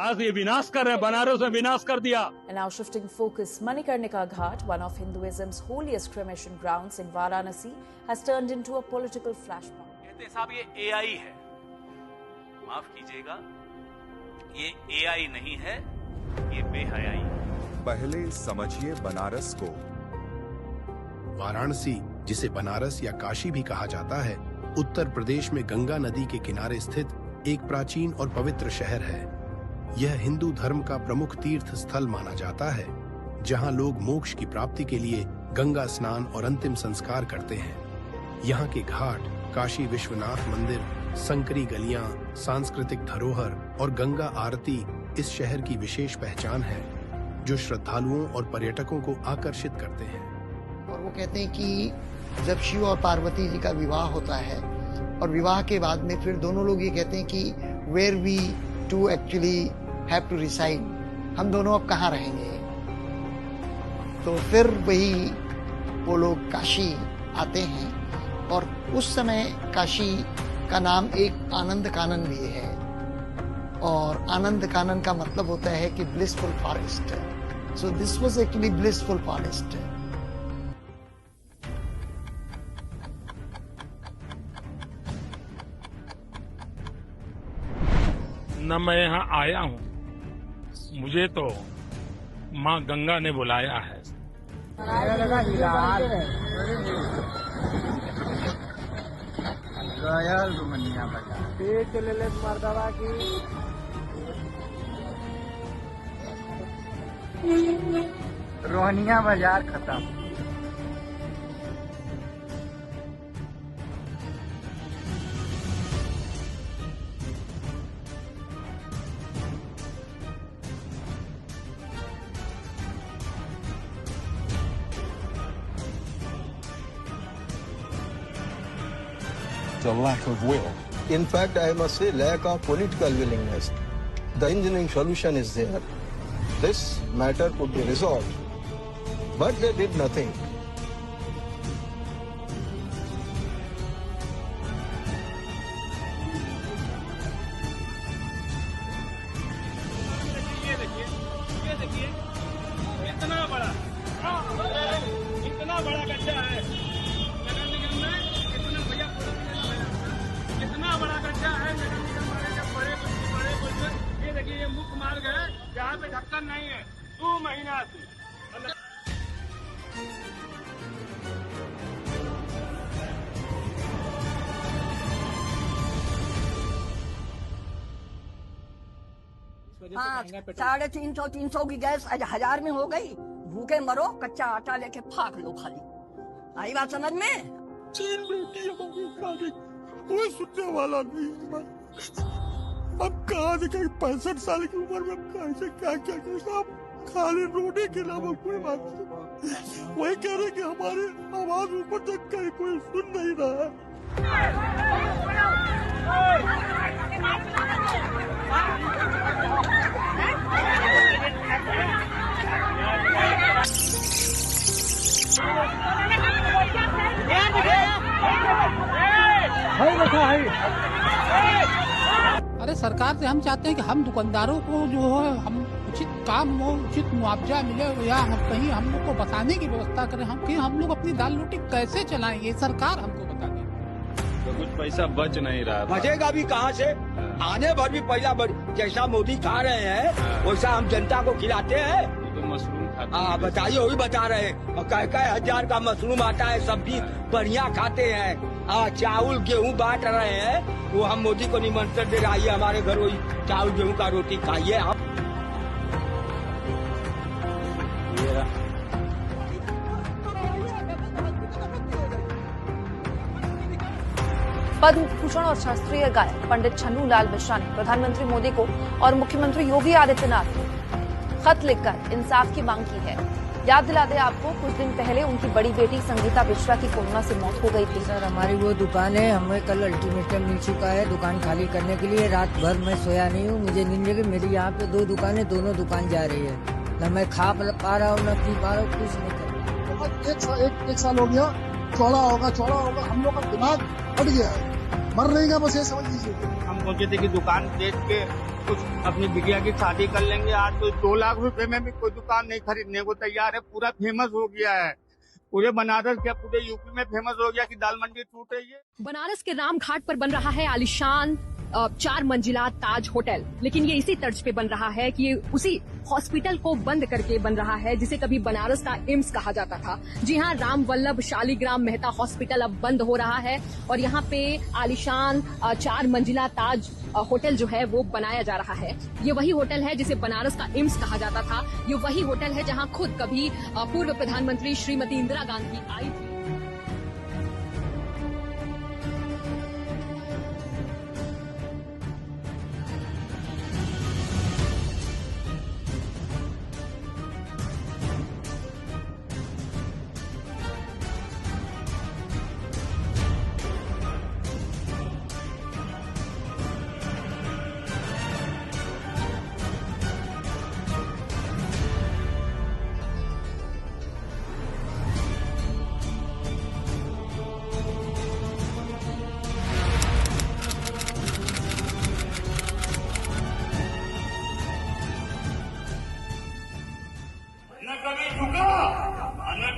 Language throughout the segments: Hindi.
आज ये विनाश कर रहे हैं, बनारस में विनाश कर दिया। And now shifting focus, Manikarnika Ghat, one of Hinduism's holiest cremation grounds in Varanasi, has turned into a political flashpoint. कहते हैं साहब ये AI है, माफ कीजिएगा, ये AI नहीं है, ये बेहयाई है। पहले समझिए बनारस को। वाराणसी, जिसे बनारस या काशी भी कहा जाता है, उत्तर प्रदेश में गंगा नदी के किनारे स्थित एक प्राचीन और पवित्र शहर है। यह हिंदू धर्म का प्रमुख तीर्थ स्थल माना जाता है, जहां लोग मोक्ष की प्राप्ति के लिए गंगा स्नान और अंतिम संस्कार करते हैं। यहाँ के घाट, काशी विश्वनाथ मंदिर, संकरी गलियां, सांस्कृतिक धरोहर और गंगा आरती इस शहर की विशेष पहचान है, जो श्रद्धालुओं और पर्यटकों को आकर्षित करते हैं। और वो कहते हैं कि जब शिव और पार्वती जी का विवाह होता है और विवाह के बाद में फिर दोनों लोग ये कहते हैं कि where we to actually have to reside, हम दोनों अब कहाँ रहेंगे। तो फिर वही वो लोग काशी आते हैं और उस समय काशी का नाम एक आनंद कानन भी है, और आनंद कानन का मतलब होता है कि blissful forest. So this was actually blissful forest. न मैं यहाँ आया हूँ, मुझे तो माँ गंगा ने बुलाया है। रोहनिया बाजार खत्म। The lack of will. In fact, I must say lack of political willingness. The engineering solution is there. This matter could be resolved, but they did nothing. इतना बड़ा गड्ढा है, इतना बड़ा गड्ढा है, बड़े ये देखिए, ये मुख्य मार्ग है, यहाँ पे ढक्कन नहीं है, 2 महीना से। हाँ, 350 की गैस आज 1000 में हो गई। भूखे मरो, कच्चा आटा लेके फाक लो खाली। आई बात समझ में? 3 बेटी हमारी, कोई सुनने वाला नहीं। अब कहाँ से, कहीं 65 साल की उम्र में कहाँ से क्या क्या करेगा, खाली रोने के अलावा कोई बात नहीं। वही कह रहे कि हमारे आवाज ऊपर तक कहीं कोई सुन नहीं रहा है। अरे सरकार से हम चाहते हैं कि हम दुकानदारों को जो है हम उचित काम हो, उचित मुआवजा मिले, या हम कहीं हम लोग को बताने की व्यवस्था करें हम कि हम लोग अपनी दाल रोटी कैसे चलाएंगे, सरकार हमको बता दे। तो कुछ पैसा बच नहीं रहा, बचेगा भी कहाँ से? आने भर भी पैसा जैसा मोदी खा रहे हैं वैसा हम जनता को खिलाते हैं। तो मशरूम खाते हैं, बताइए, वही बता रहे हैं। और कई 1000 का मशरूम आता है, सब्जी बढ़िया खाते हैं। चावल गेहूँ बांट रहे हैं, वो हम मोदी को निमंत्रण दे रही है हमारे घर, वही चावल गेहूँ का रोटी खाइए आप। पद्म भूषण और शास्त्रीय गायक पंडित छन्नू लाल मिश्रा ने प्रधानमंत्री मोदी को और मुख्यमंत्री योगी आदित्यनाथ को खत लिखकर इंसाफ की मांग की है। याद दिला दें आपको, कुछ दिन पहले उनकी बड़ी बेटी संगीता मिश्रा की कोरोना से मौत हो गई थी। सर, हमारी वो दुकान है, हमें कल अल्टीमेटम मिल चुका है दुकान खाली करने के लिए। रात भर मैं सोया नहीं हूँ, मुझे नींद लगी। मेरी यहाँ पे 2 दुकानें, दोनों दुकान जा रही है, न मैं खा पा रहा हूँ, न पी पा रहा हूँ, कुछ नहीं कर रहा। एक साल हो गया चौड़ा होगा, हम लोग का दिमाग हट गया है, मर नहीं गया, बस ये समझ लीजिए। हम सोचे थे कि दुकान बेच के कुछ अपनी बिटिया की शादी कर लेंगे। आज तो 2 लाख रुपए में भी कोई दुकान नहीं खरीदने को तैयार है। पूरा फेमस हो गया है, पूरे बनारस क्या पूरे यूपी में फेमस हो गया कि दाल मंडी टूट रही है। बनारस के रामघाट पर बन रहा है आलीशान 4 मंजिला ताज होटल, लेकिन ये इसी तर्ज पे बन रहा है कि ये उसी हॉस्पिटल को बंद करके बन रहा है जिसे कभी बनारस का एम्स कहा जाता था। जी हाँ, राम वल्लभ शालीग्राम मेहता हॉस्पिटल अब बंद हो रहा है और यहाँ पे आलीशान 4 मंजिला ताज होटल जो है वो बनाया जा रहा है। ये वही होटल है जिसे बनारस का एम्स कहा जाता था। ये वही होटल है जहाँ खुद कभी पूर्व प्रधानमंत्री श्रीमती इंदिरा गांधी आई थी।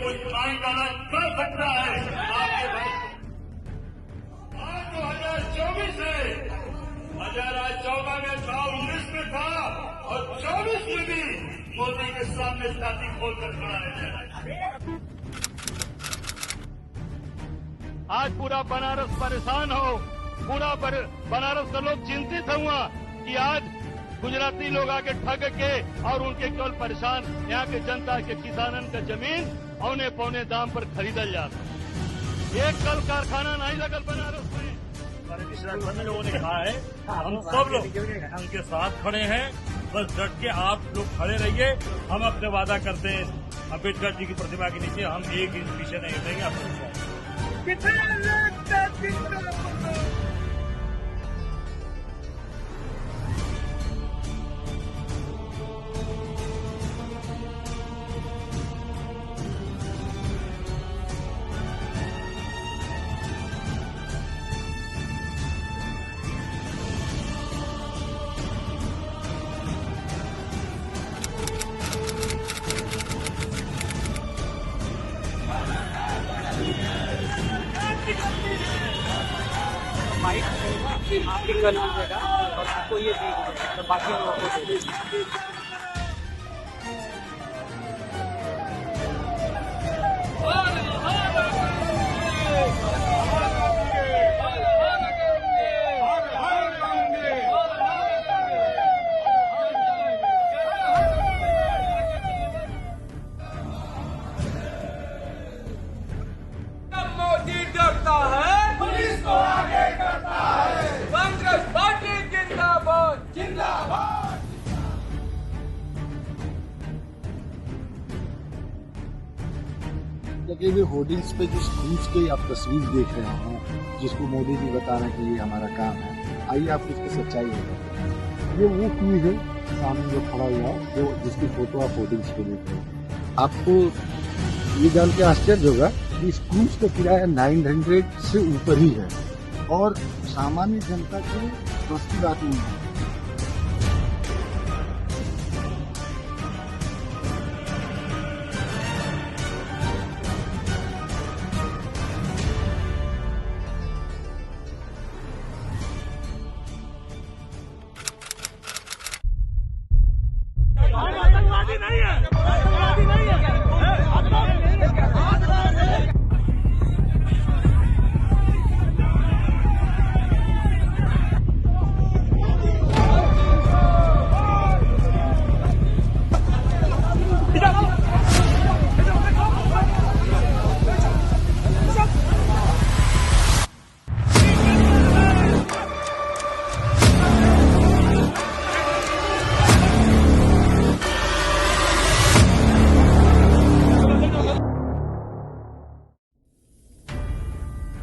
कोई चुनावी दावा कर सकता है आपके भाई। आज 2024 है, 2014 में था, 19 में था और 24 में भी मोदी के सामने छाती खोल कर खड़ा है। आज पूरा बनारस परेशान हो, पूरा बनारस का लोग चिंतित हुआ कि आज गुजराती लोग आके ठग के और उनके केवल परेशान यहाँ के जनता के किसानन का जमीन औने पौने दाम पर खरीदल जाता। एक कल कारखाना नहीं लगल बनारस में। सभी लोगों ने कहा है हम सब लोग उनके साथ खड़े हैं, बस डट के आप लोग खड़े रहिए। हम अपने वादा करते हैं अम्बेडकर जी की प्रतिमा के नीचे हम 1 इंच पीछे नहीं हटेंगे। आपको आपकी कर दीजिएगा और आपको ये दीजिएगा तो बाकी लोगों को दे दीजिए। मोदी डरता है, पुलिस को आगे करता है। कांग्रेस पार्टी जिंदाबाद, जिंदाबाद। लगे हुए होर्डिंग्स पे जिस क्रूज की आप तस्वीर देख रहे हैं, जिसको मोदी जी बता रहे हैं कि ये हमारा काम है, आइए आपको इसकी सच्चाई बताते। ये वो क्रूज है सामने जो खड़ा हुआ है, जो जिसकी फोटो आप होर्डिंग्स पे देख रहे हैं। आपको ये जान के आश्चर्य होगा कि इस क्रूज का किराया 900 से ऊपर ही है और सामान्य जनता की बस की बात नहीं है।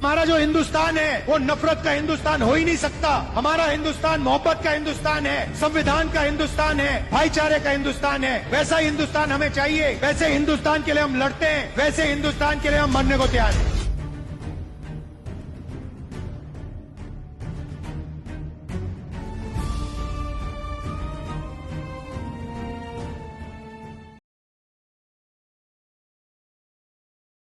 हमारा जो हिंदुस्तान है वो नफरत का हिंदुस्तान हो ही नहीं सकता। हमारा हिंदुस्तान मोहब्बत का हिंदुस्तान है, संविधान का हिंदुस्तान है, भाईचारे का हिंदुस्तान है। वैसा हिंदुस्तान हमें चाहिए, वैसे हिंदुस्तान के लिए हम लड़ते हैं, वैसे हिंदुस्तान के लिए हम मरने को तैयार हैं।